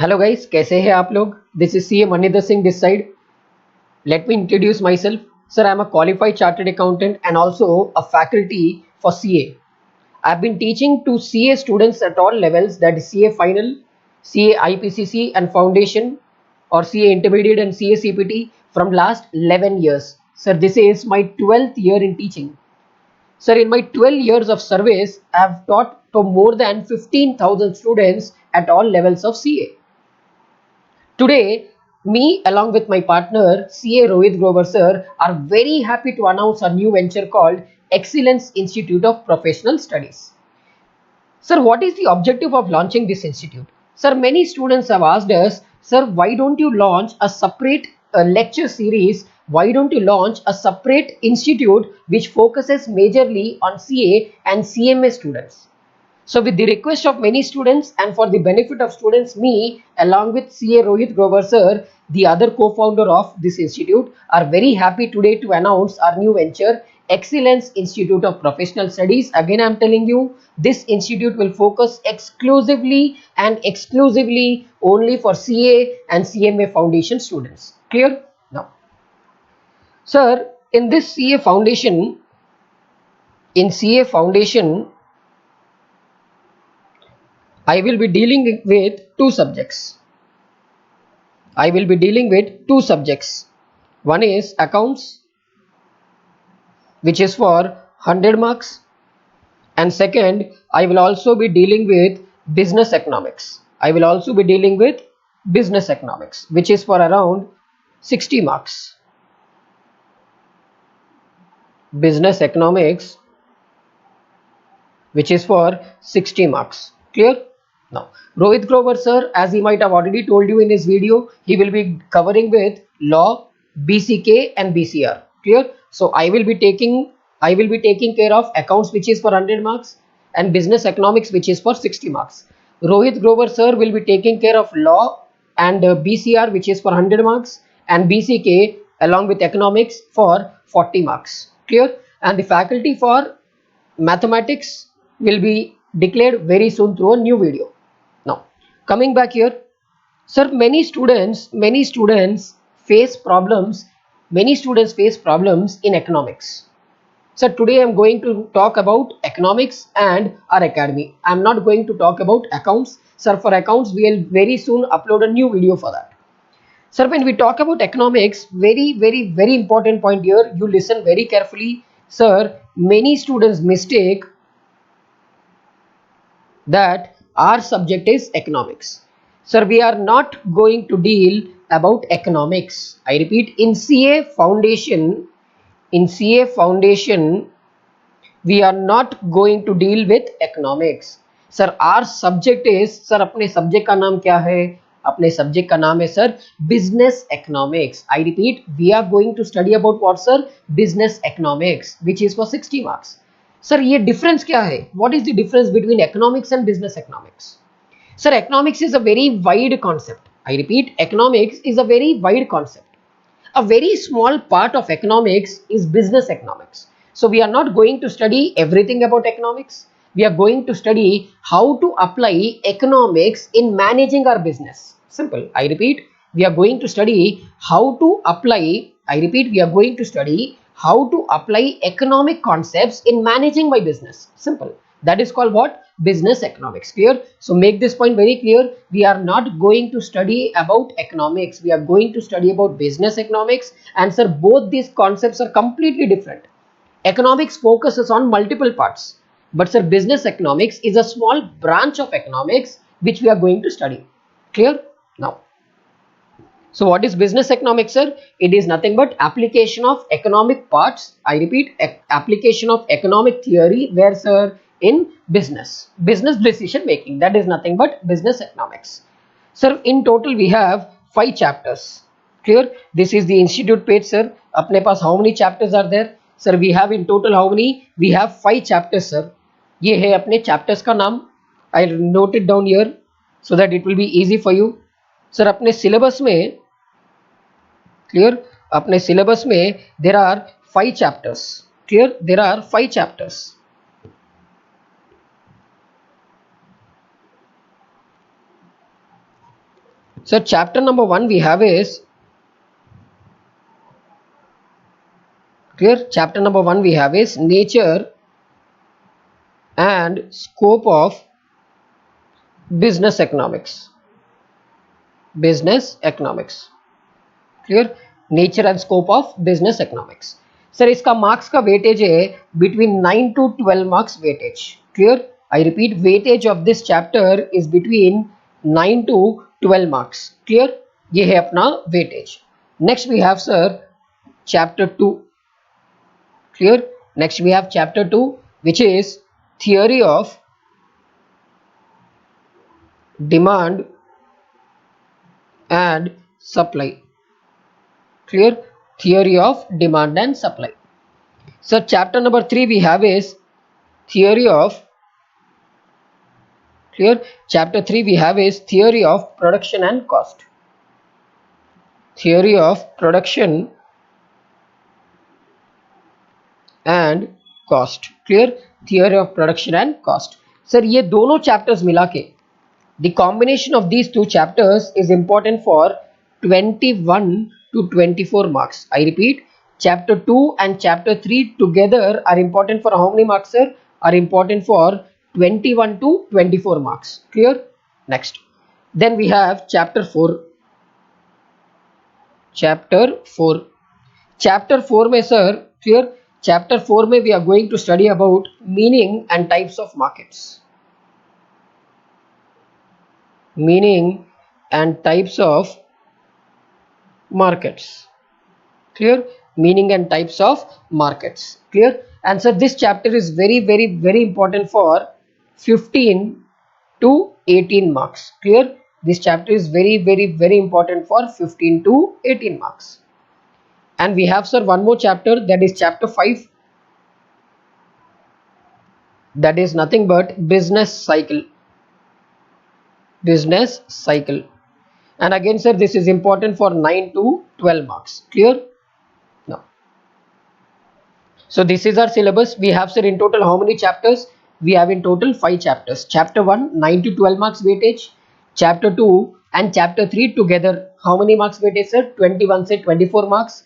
Hello guys, कैसे हैं आप लोग। This is CA Maninder Singh this side. Let me introduce my self. Sir, I am a qualified chartered accountant and also a faculty for CA. I've been teaching to CA students at all levels, that is CA final, CA IPCC and foundation, or CA intermediate and CA CPT from last 11 years. Sir, this is my 12th year in teaching. Sir, in my 12 years of service, I have taught to more than 15,000 students at all levels of CA. Today, me along with my partner CA Rohit Grover sir are very happy to announce a new venture called Excellence Institute of Professional Studies. Sir, what is the objective of launching this institute? Sir, many students have asked us, sir, why don't you launch a separate lecture series? Why don't you launch a separate institute which focuses majorly on CA and CMA students? So with the request of many students and for the benefit of students, me along with CA Rohit Grover sir, the other co-founder of this institute, are very happy today to announce our new venture, Excellence Institute of Professional Studies. Again, I am telling you, this institute will focus exclusively and exclusively only for CA and CMA foundation students. Clear? Now, sir, in this CA foundation, I will be dealing with two subjects. One is accounts, which is for 100 marks, and second, I will also be dealing with business economics. Which is for around 60 marks. Business economics, which is for 60 marks. Clear? Now, Rohit Grover sir, as he might have already told you in his video, he will be covering with law, BCK and BCR. Clear? So I will be taking care of accounts, which is for 100 marks, and business economics, which is for 60 marks. Rohit Grover sir will be taking care of law and BCR, which is for 100 marks, and BCK along with economics for 40 marks. Clear? And the faculty for mathematics will be declared very soon through a new video. Now, coming back here, sir, many students face problems. Many students face problems in economics. So today I am going to talk about economics and our academy. I am not going to talk about accounts. Sir, for accounts, we will very soon upload a new video for that. Sir, when we talk about economics, very important point here. You listen very carefully. Sir, many students mistake that our subject is economics. Sir, we are not going to deal about economics. I repeat, in CA foundation, we are not going to deal with economics. Sir, our subject is, sir, अपने subject का नाम क्या है? अपने subject का नाम है sir business economics. I repeat, we are going to study about what, sir? Business economics, which is for 60 marks. Sir, ये डिफरेंस क्या है? What is the difference between economics and business economics? Sir, economics is a very wide concept. I repeat, economics is a very wide concept. A very small part of economics is business economics. So we are not going to study everything about economics. We are going to study how to apply economics in managing our business. Simple. I repeat, we are going to study how to apply, I repeat, we are going to study how to apply economic concepts in managing my business. Simple. That is called what? Business economics. Clear? So make this point very clear. We are not going to study about economics. We are going to study about business economics. And sir, both these concepts are completely different. Economics focuses on multiple parts. But sir, business economics is a small branch of economics which we are going to study. Clear? Now, so what is business economics, sir? It is nothing but application of economic parts. I repeat, application of economic theory where, sir, in business decision making. That is nothing but business economics. Sir, in total we have 5 chapters. Clear? This is the institute page, sir. अपने पास how many chapters are there? Sir, we have in total how many? We have 5 chapters, sir. ये है अपने chapters का नाम. I'll note it down here so that it will be easy for you. Sir, अपने syllabus में, clear, अपने syllabus में there are 5 chapters. Clear? There are 5 chapters. So chapter number 1 we have is clear. Chapter number 1 we have is nature and scope of business economics. Business economics. Clear. Nature and scope of business economics. Sir इसका marks का weightage है between 9 to 12 marks weightage. Clear. I repeat, weightage of this chapter is between 9 to 12 marks. Clear. ये है अपना weightage. Next we have sir chapter 2. Clear. Next we have chapter 2, which is theory of demand and supply. Clear. Theory of demand and supply. So chapter number 3 we have is theory of clear. Chapter 3 we have is theory of production and cost. Theory of production and cost. Clear. Theory of production and cost. Sir ये दोनों chapters मिला के the combination of these two chapters is important for 21 to 24 marks. I repeat, chapter 2 and chapter 3 together are important for how many marks, sir? Are important for 21 to 24 marks. Clear. Next, then we have chapter 4. Chapter 4. Chapter 4 में sir, clear. Chapter 4 में we are going to study about meaning and types of markets. Meaning and types of markets. Clear. Meaning and types of markets. Clear. And so this chapter is very important for 15 to 18 marks. Clear. This chapter is very important for 15 to 18 marks. And we have sir one more chapter, that is chapter 5. That is nothing but business cycle. Business cycle. And again sir, this is important for 9 to 12 marks. Clear. Now, so this is our syllabus. We have sir in total how many chapters? We have in total 5 chapters. Chapter 1 9 to 12 marks weightage. Chapter 2 and chapter 3 together how many marks weightage, sir? 21 से 24 marks.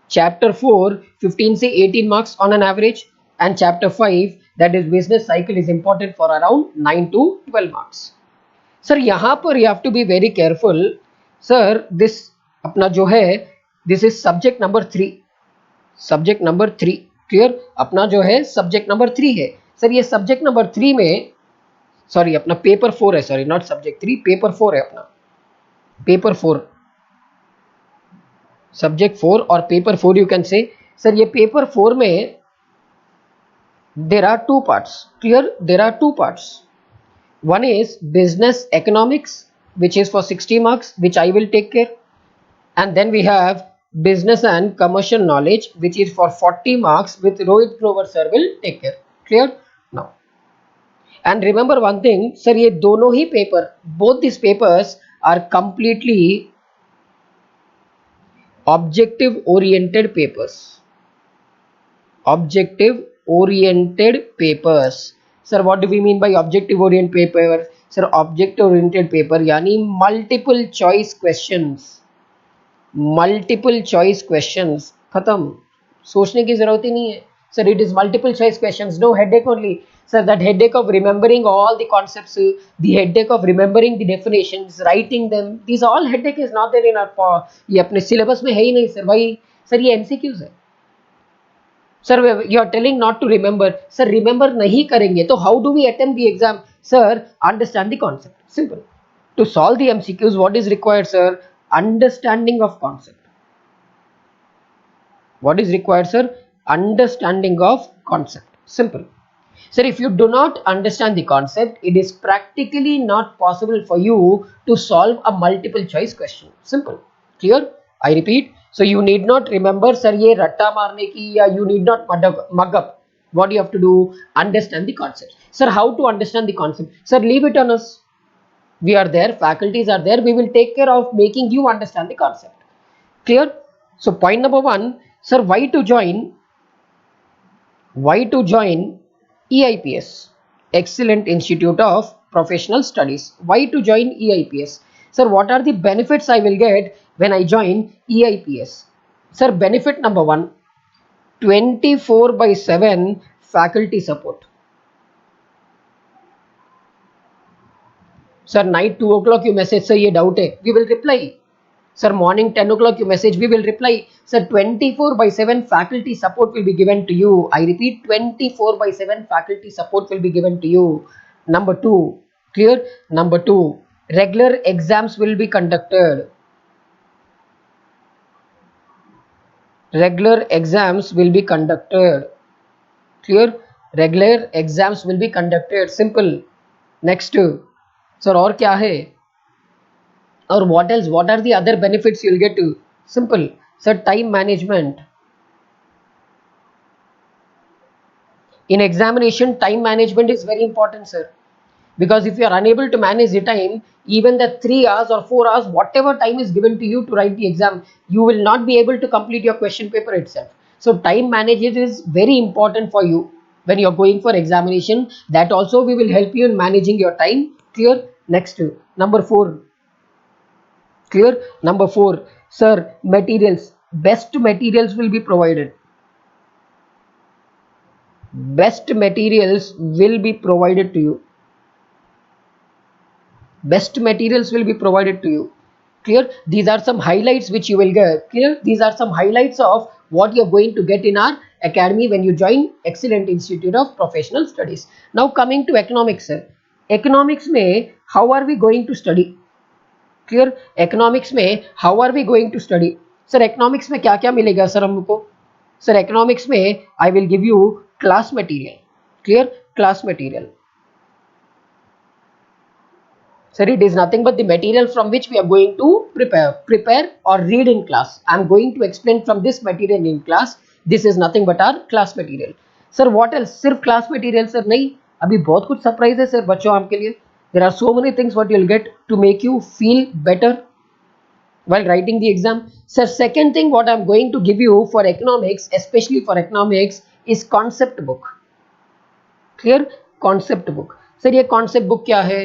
Chapter 4 15 से 18 marks on an average. And chapter 5, that is business cycle, is important for around 9 to 12 marks. Sir यहाँ पर you have to be very careful. Sir this अपना जो है, this is subject number 3. Subject number 3. Clear. अपना जो है subject number 3 है. Sir ये subject number 3 में सॉरी अपना पेपर 4 है, सॉरी नॉट subject 3, पेपर 4 है अपना. पेपर 4, subject 4 और paper 4 you can say. Sir ये पेपर 4 में there are 2 parts. Clear. There are 2 parts. One is business economics, which is for 60 marks, which I will take care. And then we have business and commercial knowledge, which is for 40 marks, with Rohit Grover sir will take care. Clear. Now, and remember one thing, sir, ये दोनों ही paper, both these papers are completely objective oriented papers. Objective oriented papers. Sir, what do we mean by objective oriented paper? Sir, objective oriented paper यानी multiple choice questions. Multiple choice questions. खत्म, सोचने की जरूरत ही नहीं है. Sir, it is multiple choice questions. No headache only. Sir, that headache of remembering all the concepts, the headache of remembering the definitions, writing them, these all headache is not there in our ये अपने syllabus में है ही नहीं sir भाई. Sir ये MCQs है. Sir you are telling not to remember. Sir remember नहीं करेंगे तो how do we attempt the exam? Sir understand the concept. Simple. To solve the MCQs what is required sir? Understanding of concept. What is required sir? Understanding of concept. Simple. Sir, if you do not understand the concept, it is practically not possible for you to solve a multiple choice question. Simple. Clear? I repeat. So you need not remember, sir, ये रट्टा मारने की, या you need not mug up. What you have to do? Understand the concept. Sir, how to understand the concept? Sir, leave it on us. We are there. Faculties are there. We will take care of making you understand the concept. Clear? So point number 1, sir, why to join? Why to join EIPS, Excellent Institute of Professional Studies? Why to join EIPS? Sir, what are the benefits I will get when I join EIPS? Sir, benefit number one, 24/7 faculty support. Sir, night 2 o'clock you message, sir, ये doubt है, we will reply. Sir, morning 10 o'clock you message, we will reply. Sir, 24/7 faculty support will be given to you. I repeat, 24/7 faculty support will be given to you. Number two, clear? Number two, regular exams will be conducted. Regular exams will be conducted. Clear? Regular exams will be conducted. Simple. Next, sir, और क्या है? Or what else? What are the other benefits you'll get to? Simple. Sir, time management. In examination, time management is very important, sir. Because if you are unable to manage the time, even the 3 hours or 4 hours, whatever time is given to you to write the exam, you will not be able to complete your question paper itself. So time management is very important for you when you are going for examination. That also we will help you in managing your time. Clear? Next, number 4. Clear? Number 4, sir, materials. Best materials will be provided. Best materials will be provided to you. Best materials will be provided to you. Clear? These are some highlights which you will get. Clear? These are some highlights of what you're going to get in our academy when you join Excellent Institute of Professional Studies. Now coming to economics, sir. Economics में how are we going to study? Clear? Economics में how are we going to study? Sir, economics में क्या क्या मिलेगा sir हमको? Sir, economics में I will give you class material. Clear? Class material. Sir, it is nothing but the material from which we are going to prepare or read in class. I am going to explain from this material in class. This is nothing but our class material. Sir, what else? सिर्फ class material sir नहीं, अभी बहुत कुछ surprise है sir बच्चों आपके लिए. There are so many things what you'll get to make you feel better while writing the exam. Sir, second thing what I'm going to give you for economics, especially for economics, is concept book. Clear? Concept book. Sir, ये concept book क्या है?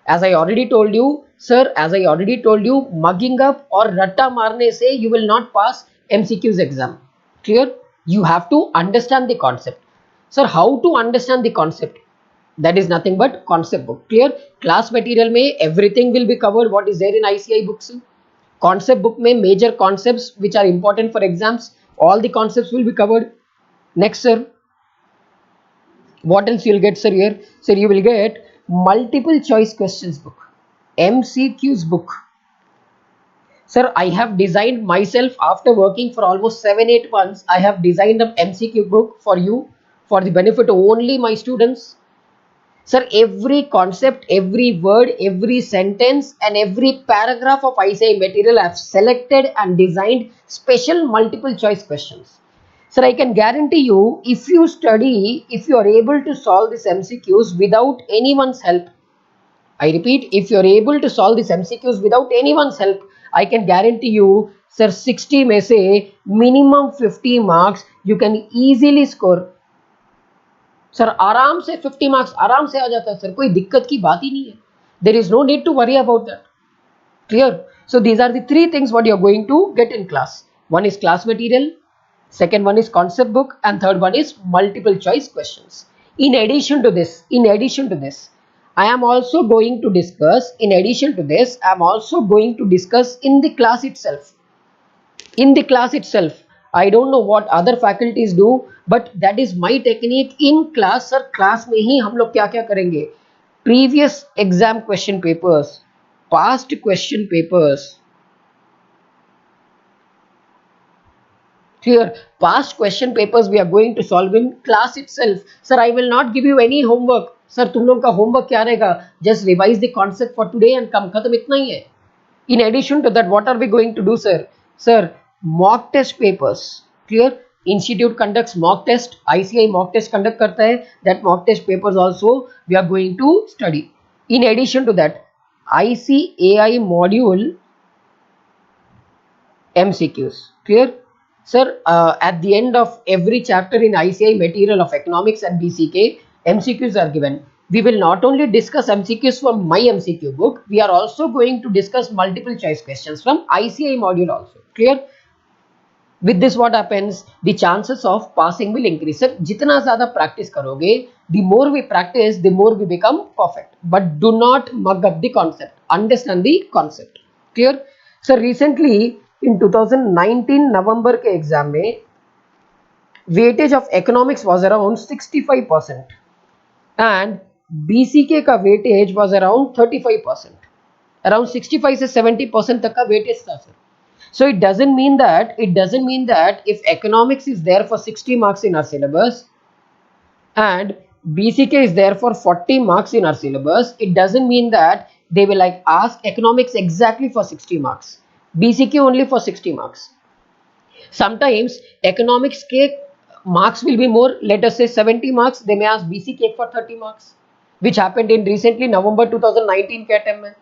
As I already told you, sir, as I already told you, mugging up or ratta marne se you will not pass MCQs exam. Clear? You have to understand the concept. Sir, how to understand the concept? That is nothing but concept book. Clear? Class material में everything will be covered what is there in ICI books. Concept book में major concepts which are important for exams, all the concepts will be covered. Next, sir, what else you'll get, sir? Here, sir, you will get multiple choice questions book, MCQs book. Sir, I have designed myself after working for almost 7-8 months. I have designed an MCQ book for you for the benefit of only my students. Sir, every concept, every word, every sentence and every paragraph of ICI material I have selected and designed special multiple choice questions. Sir, I can guarantee you, if you study, if you are able to solve these MCQs without anyone's help, I repeat, if you are able to solve these MCQs without anyone's help, I can guarantee you, sir, 60 में से minimum 50 marks you can easily score. Sir आराम से 50 marks आराम से आ जाता है sir, कोई दिक्कत की बात ही नहीं है. There is no need to worry about that. Clear? So these are the 3 things what you are going to get in class. One is class material, second one is concept book, and third one is multiple choice questions. In addition to this, I am also going to discuss, in addition to this, I am also going to discuss in the class itself. In the class itself, I don't know what other faculties do, but that is my technique in class. Sir, class में ही हम लोग क्या क्या करेंगे? Previous exam question papers, past question papers. Clear? Past question papers we are going to solve in class itself. Sir, I will not give you any homework. Sir, तुम लोग का homework क्या रहेगा? Just revise the concept for today and come. खत्म, इतना ही है. In addition to that, what are we going to do, sir? Sir, mock test papers. Clear? Institute conducts mock test. ICI mock test conduct करता है. That mock test papers also we are going to study. In addition to that, ICAI module MCQs. Clear? Sir, at the end of every chapter in ICI material of economics and BCK, MCQs are given. We will not only discuss MCQs from my MCQ book, we are also going to discuss multiple choice questions from ICI module also. Clear? With this what happens, the chances of passing will increase. Sir, jitna zyada practice karoge, the more we practice, the more we become perfect. But do not mug up the concept, understand the concept. Clear? So recently in 2019 November ke exam mein weightage of economics was around 65% and BCK का weightage was around 35%. Around 65 से 70% तक का weightage था sir. So it doesn't mean that if economics is there for 60 marks in our syllabus and BCK is there for 40 marks in our syllabus, it doesn't mean that they will like ask economics exactly for 60 marks, BCK only for 60 marks. Sometimes economics ke marks will be more, let us say 70 marks, they may ask BCK for 30 marks, which happened in recently November 2019 के attempt में.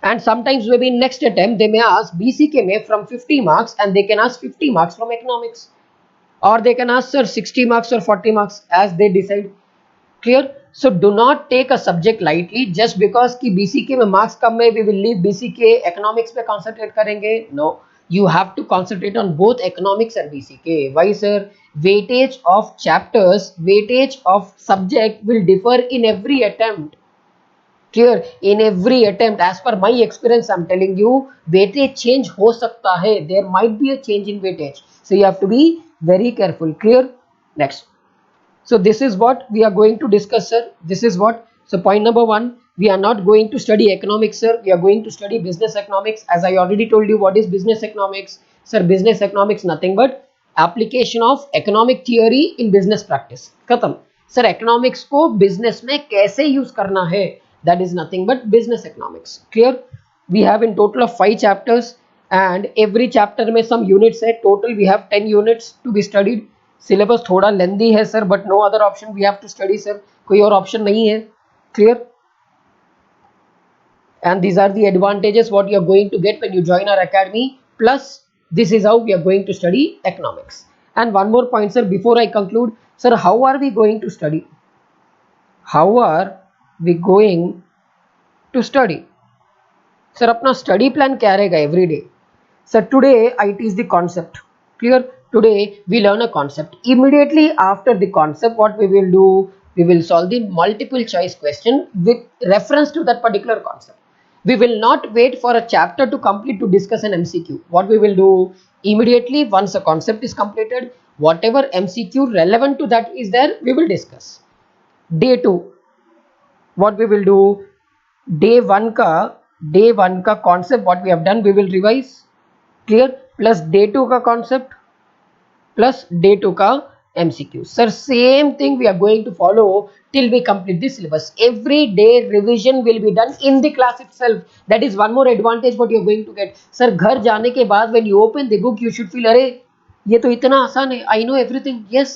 And sometimes maybe in next attempt they may ask BCK में from 50 marks and they can ask 50 marks from economics, or they can ask sir 60 marks or 40 marks as they decide. Clear? So do not take a subject lightly just because कि BCK में marks कम है, we will leave BCK, economics पे concentrate करेंगे. No, you have to concentrate on both economics and BCK. Why sir? Weightage of chapters, weightage of subject will differ in every attempt. Clear? In every attempt, as per my experience I'm telling you, weightage change हो सकता है, there might be a change in weightage, so you have to be very careful. Clear? Next. So this is what we are going to discuss, sir. This is what, so point number 1, we are not going to study economics, sir, we are going to study business economics. As I already told you, what is business economics? Sir, business economics nothing but application of economic theory in business practice. खत्म. Sir, economics को business में कैसे use करना है, that is nothing but business economics. Clear? We have in total of 5 chapters and every chapter में some units है. Total we have 10 units to be studied. Syllabus थोड़ा lengthy है sir, but no other option, we have to study sir, कोई और option नहीं है. Clear? And these are the advantages what you are going to get when you join our academy, plus this is how we are going to study economics. And one more point sir before I conclude, sir how are we going to study, how are we going to study? Sir अपना study plan क्या रहेगा every day? Sir today I teach the concept. Clear? Today we learn a concept. Immediately after the concept, what we will do? We will solve the multiple choice question with reference to that particular concept. We will not wait for a chapter to complete to discuss an MCQ. What we will do? Immediately once a concept is completed, whatever MCQ relevant to that is there, we will discuss. Day 2, what we will do? Day 1 का concept what we have done, we will revise. Clear? Plus day 2 का concept plus day 2 का MCQ. Sir same thing we are going to follow till we complete the syllabus. Every day revision will be done in the class itself. That is one more advantage what you are going to get. Sir घर जाने के बाद when you open the book you should feel अरे ये तो इतना आसान है, I know everything. Yes,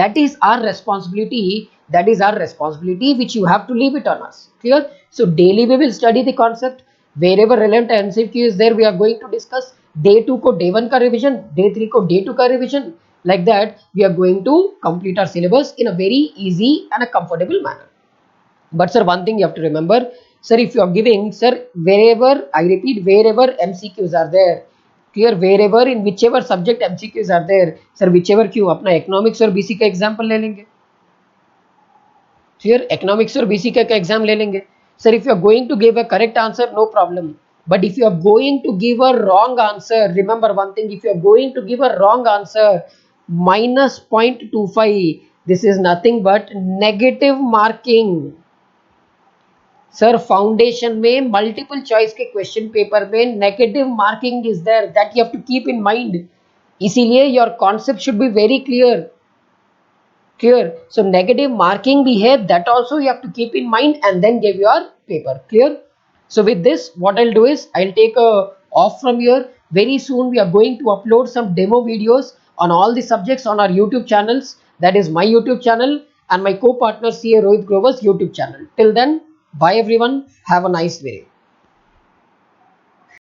that is our responsibility. That is our responsibility which you have to leave it on us. Clear? So daily we will study the concept. Wherever relevant MCQ is there, we are going to discuss. Day 2 को day 1 का revision, day 3 को day 2 का revision. Like that, we are going to complete our syllabus in a very easy and a comfortable manner. But sir, one thing you have to remember, sir, if you are giving, sir, wherever, I repeat, wherever MCQs are there, clear, wherever in whichever subject MCQs are there, sir, whichever क्यों अपना economics और BC का example ले लेंगे. Clear? Economics और BC का exam ले लेंगे. Sir, if you are going to give a correct answer, no problem. But if you are going to give a wrong answer, remember one thing, if you are going to give a wrong answer, minus 0.25, this is nothing but negative marking. Sir, foundation में multiple choice के question paper में negative marking is there, that you have to keep in mind. इसीलिए your concept should be very clear. Clear? So negative marking भी है, that also you have to keep in mind and then give your paper. Clear? So with this, what I'll do is I'll take a off from here. Very soon we are going to upload some demo videos on all the subjects on our YouTube channels. That is my YouTube channel and my co-partner CA Rohit Grover's YouTube channel. Till then, bye everyone. Have a nice day.